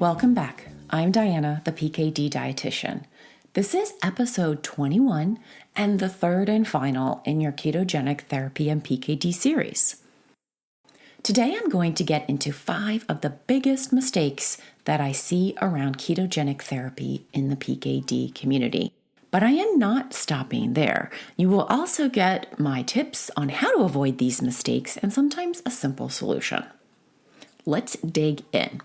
Welcome back. I'm Diana, the PKD Dietitian. This is episode 21 and the third and final in your Ketogenic Therapy and PKD series. Today I'm going to get into 5 of the biggest mistakes that I see around ketogenic therapy in the PKD community. But I am not stopping there. You will also get my tips on how to avoid these mistakes and sometimes a simple solution. Let's dig in.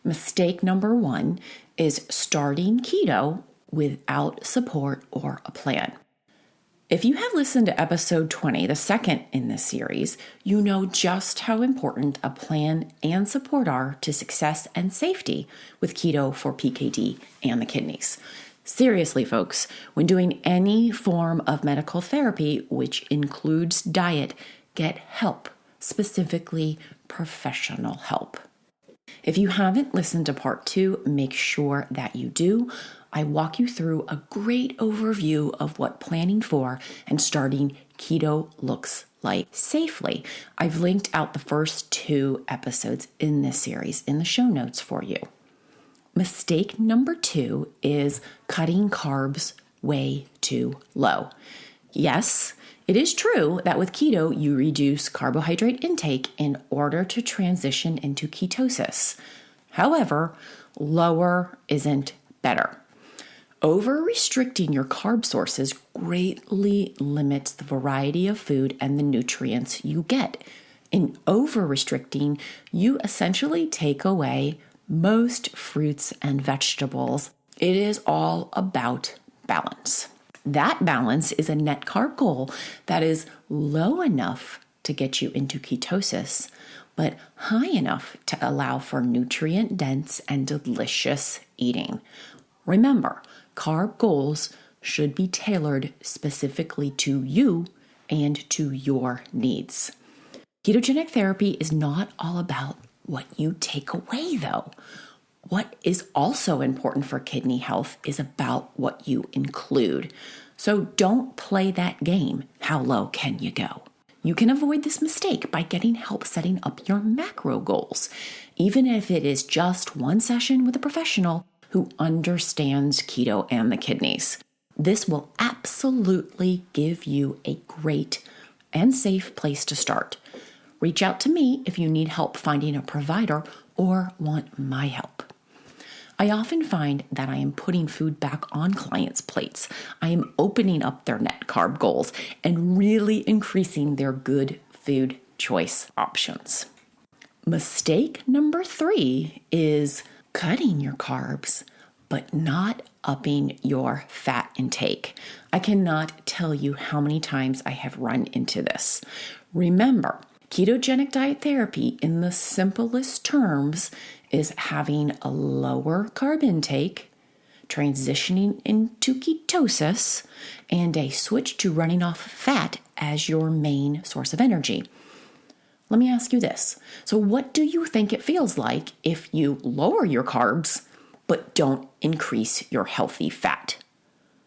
Mistake number 1 is starting keto without support or a plan. If you have listened to episode 20, the second in this series, you know just how important a plan and support are to success and safety with keto for PKD and the kidneys. Seriously, folks, when doing any form of medical therapy, which includes diet, get help, specifically professional help. If you haven't listened to part 2, make sure that you do. I walk you through a great overview of what planning for and starting keto looks like safely. I've linked out the first 2 episodes in this series in the show notes for you. Mistake number 2 is cutting carbs way too low. Yes, it is true that with keto, you reduce carbohydrate intake in order to transition into ketosis. However, lower isn't better. Over-restricting your carb sources greatly limits the variety of food and the nutrients you get. In over-restricting, you essentially take away most fruits and vegetables. It is all about balance. That balance is a net carb goal that is low enough to get you into ketosis, but high enough to allow for nutrient-dense and delicious eating. Remember, carb goals should be tailored specifically to you and to your needs. Ketogenic therapy is not all about what you take away, though. What is also important for kidney health is about what you include. So don't play that game. How low can you go? You can avoid this mistake by getting help setting up your macro goals, even if it is just one session with a professional who understands keto and the kidneys. This will absolutely give you a great and safe place to start. Reach out to me if you need help finding a provider or want my help. I often find that I am putting food back on clients' plates. I am opening up their net carb goals and really increasing their good food choice options. Mistake number 3 is cutting your carbs, but not upping your fat intake. I cannot tell you how many times I have run into this. Remember, ketogenic diet therapy, in the simplest terms, is having a lower carb intake, transitioning into ketosis, and a switch to running off fat as your main source of energy. Let me ask you this. So what do you think it feels like if you lower your carbs, but don't increase your healthy fat?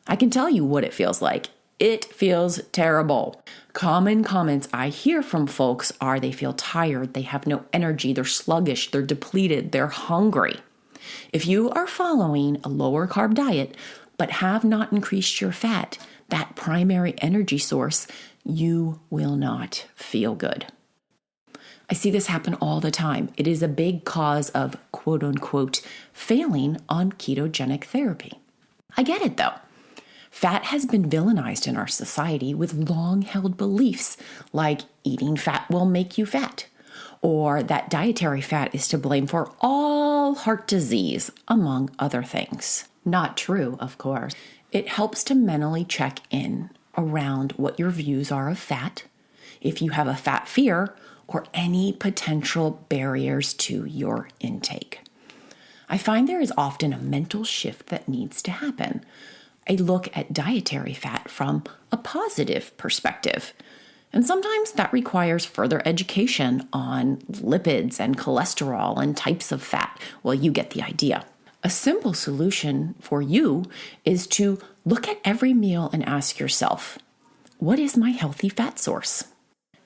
I can tell you what it feels like. It feels terrible. Common comments I hear from folks are they feel tired, they have no energy, they're sluggish, they're depleted, they're hungry. If you are following a lower carb diet but have not increased your fat, that primary energy source, you will not feel good. I see this happen all the time. It is a big cause of quote unquote failing on ketogenic therapy. I get it though. Fat has been villainized in our society with long-held beliefs like eating fat will make you fat, or that dietary fat is to blame for all heart disease, among other things. Not true, of course. It helps to mentally check in around what your views are of fat, if you have a fat fear, or any potential barriers to your intake. I find there is often a mental shift that needs to happen. A look at dietary fat from a positive perspective. And sometimes that requires further education on lipids and cholesterol and types of fat. Well, you get the idea. A simple solution for you is to look at every meal and ask yourself, what is my healthy fat source?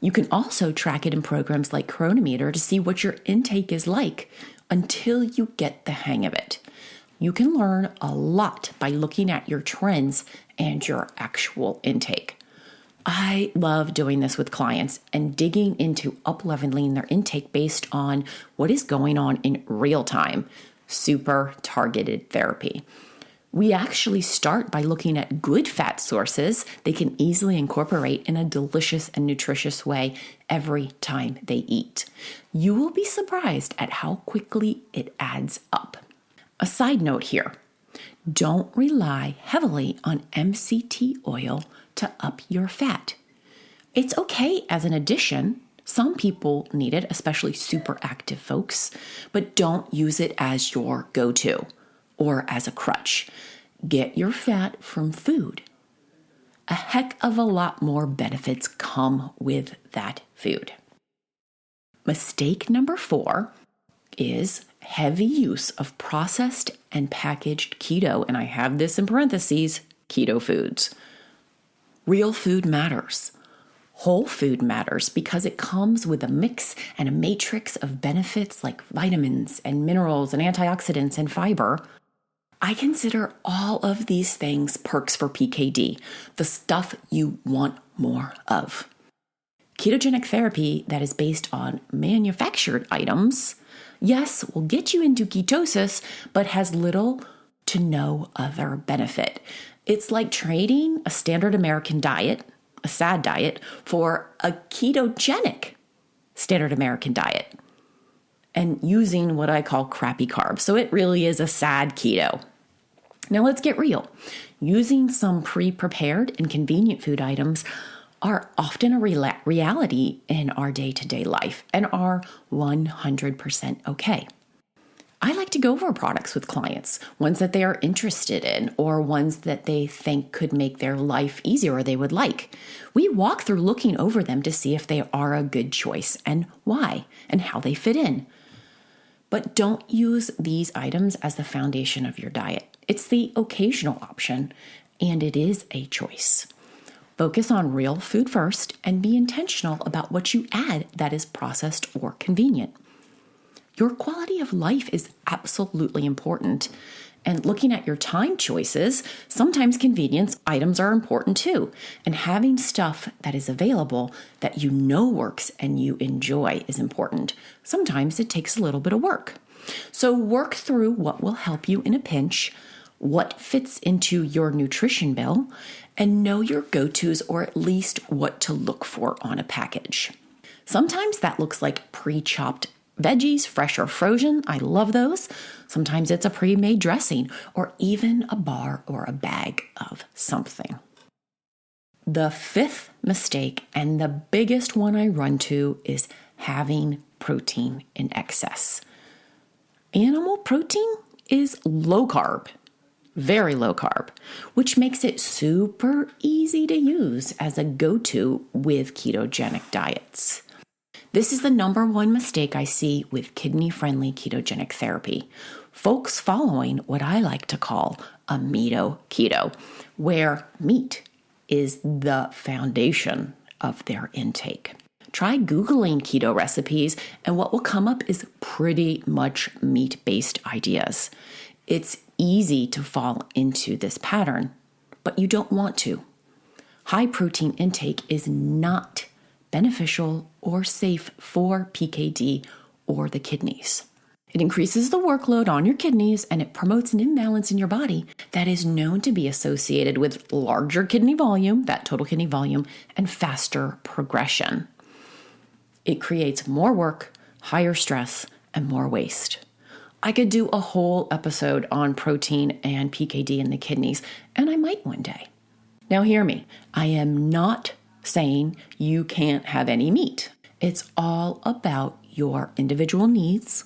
You can also track it in programs like Chronometer to see what your intake is like until you get the hang of it. You can learn a lot by looking at your trends and your actual intake. I love doing this with clients and digging into up-leveling their intake based on what is going on in real time, super targeted therapy. We actually start by looking at good fat sources they can easily incorporate in a delicious and nutritious way every time they eat. You will be surprised at how quickly it adds up. A side note here, don't rely heavily on MCT oil to up your fat. It's okay as an addition. Some people need it, especially super active folks, but don't use it as your go-to or as a crutch. Get your fat from food. A heck of a lot more benefits come with that food. Mistake number 4 is heavy use of processed and packaged keto, and I have this in parentheses, keto foods. Real food matters. Whole food matters because it comes with a mix and a matrix of benefits like vitamins and minerals and antioxidants and fiber. I consider all of these things perks for PKD, the stuff you want more of. Ketogenic therapy that is based on manufactured items, yes, will get you into ketosis, but has little to no other benefit. It's like trading a standard American diet, a SAD diet, for a ketogenic standard American diet and using what I call crappy carbs. So it really is a SAD keto. Now let's get real. Using some pre-prepared and convenient food items are often a reality in our day-to-day life and are 100% okay. I like to go over products with clients, ones that they are interested in or ones that they think could make their life easier or they would like. We walk through looking over them to see if they are a good choice and why and how they fit in. But don't use these items as the foundation of your diet. It's the occasional option, and it is a choice. Focus on real food first and be intentional about what you add that is processed or convenient. Your quality of life is absolutely important. And looking at your time choices, sometimes convenience items are important too. And having stuff that is available that you know works and you enjoy is important. Sometimes it takes a little bit of work. So work through what will help you in a pinch, what fits into your nutrition bill, and know your go-tos or at least what to look for on a package. Sometimes that looks like pre-chopped veggies, fresh or frozen. I love those. Sometimes it's a pre-made dressing or even a bar or a bag of something. The 5th mistake and the biggest one I run to is having protein in excess. Animal protein is low carb, very low carb, which makes it super easy to use as a go-to with ketogenic diets. This is the number one mistake I see with kidney-friendly ketogenic therapy. Folks following what I like to call a meato keto, where meat is the foundation of their intake. Try Googling keto recipes, and what will come up is pretty much meat-based ideas. It's easy to fall into this pattern, but you don't want to. High protein intake is not beneficial or safe for PKD or the kidneys. It increases the workload on your kidneys and it promotes an imbalance in your body that is known to be associated with larger kidney volume, that total kidney volume, and faster progression. It creates more work, higher stress, and more waste. I could do a whole episode on protein and PKD in the kidneys, and I might one day. Now hear me, I am not saying you can't have any meat. It's all about your individual needs,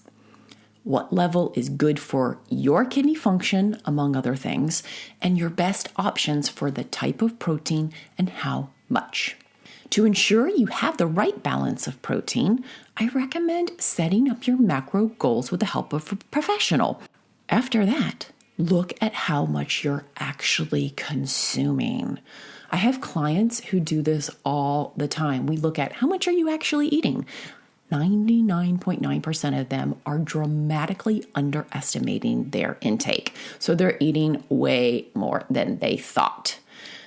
what level is good for your kidney function, among other things, and your best options for the type of protein and how much. To ensure you have the right balance of protein, I recommend setting up your macro goals with the help of a professional. After that, look at how much you're actually consuming. I have clients who do this all the time. We look at how much are you actually eating? 99.9% of them are dramatically underestimating their intake. So they're eating way more than they thought.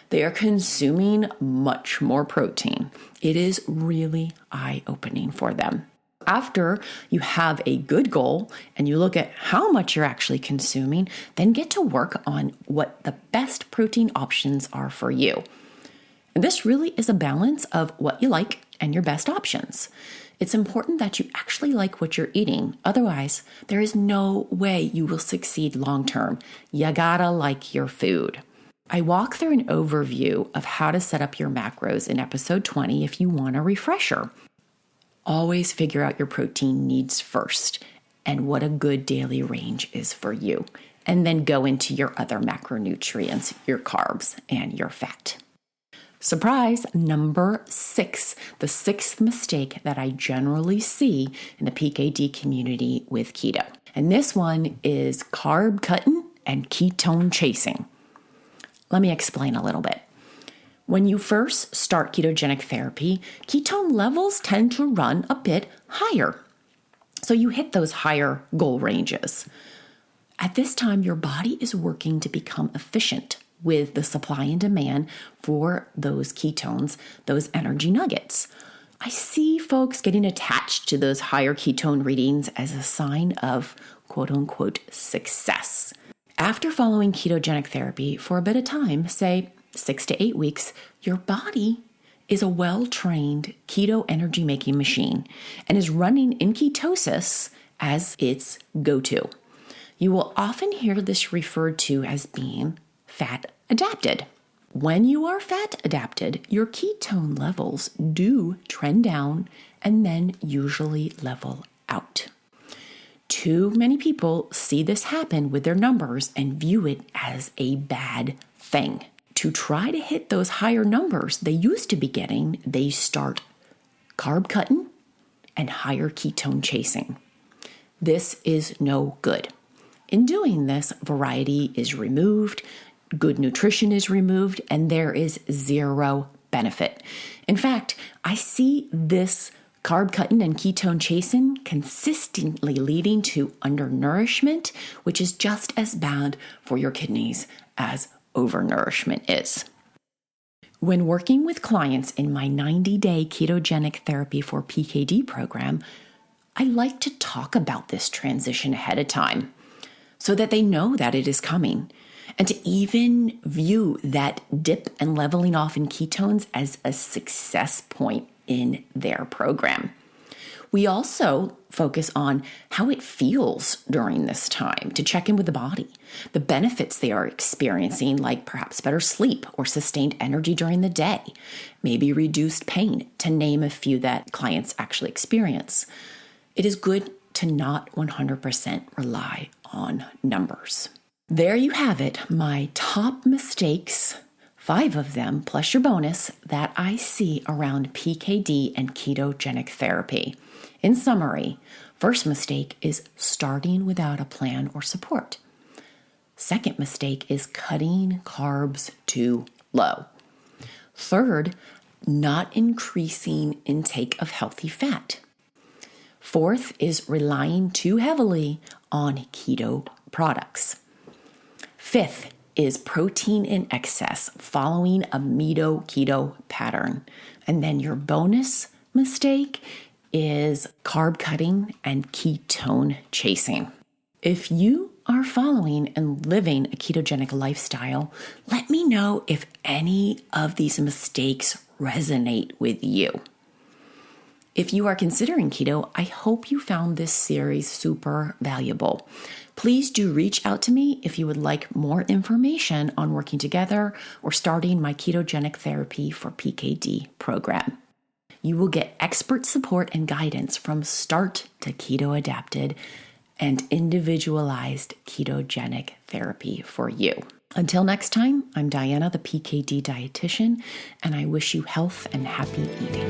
They are consuming much more protein. It is really eye-opening for them. After you have a good goal and you look at how much you're actually consuming, then get to work on what the best protein options are for you. And this really is a balance of what you like and your best options. It's important that you actually like what you're eating. Otherwise, there is no way you will succeed long-term. You gotta like your food. I walk through an overview of how to set up your macros in episode 20 if you want a refresher. Always figure out your protein needs first and what a good daily range is for you, and then go into your other macronutrients, your carbs, and your fat. Surprise, number 6, the 6th mistake that I generally see in the PKD community with keto. And this one is carb cutting and ketone chasing. Let me explain a little bit. When you first start ketogenic therapy, ketone levels tend to run a bit higher. So you hit those higher goal ranges. At this time, your body is working to become efficient with the supply and demand for those ketones, those energy nuggets. I see folks getting attached to those higher ketone readings as a sign of quote unquote success. After following ketogenic therapy for a bit of time, say 6 to 8 weeks, your body is a well-trained keto energy making machine and is running in ketosis as its go-to. You will often hear this referred to as being fat adapted. When you are fat adapted, your ketone levels do trend down and then usually level out. Too many people see this happen with their numbers and view it as a bad thing. To try to hit those higher numbers they used to be getting, they start carb cutting and higher ketone chasing. This is no good. In doing this, variety is removed, good nutrition is removed, and there is zero benefit. In fact, I see this carb cutting and ketone chasing consistently leading to undernourishment, which is just as bad for your kidneys as overnourishment is. When working with clients in my 90-day ketogenic therapy for PKD program, I like to talk about this transition ahead of time so that they know that it is coming, and to even view that dip and leveling off in ketones as a success point in their program. We also focus on how it feels during this time to check in with the body, the benefits they are experiencing, like perhaps better sleep or sustained energy during the day, maybe reduced pain, to name a few that clients actually experience. It is good to not 100% rely on numbers. There you have it, my top mistakes, 5 of them, plus your bonus, that I see around PKD and ketogenic therapy. In summary, first mistake is starting without a plan or support. Second mistake is cutting carbs too low. Third, not increasing intake of healthy fat. Fourth is relying too heavily on keto products. Fifth is protein in excess, following a keto pattern. And then your bonus mistake is carb cutting and ketone chasing. If you are following and living a ketogenic lifestyle, let me know if any of these mistakes resonate with you. If you are considering keto, I hope you found this series super valuable. Please do reach out to me if you would like more information on working together or starting my ketogenic therapy for PKD program. You will get expert support and guidance from start to keto adapted and individualized ketogenic therapy for you. Until next time, I'm Diana, the PKD Dietitian, and I wish you health and happy eating.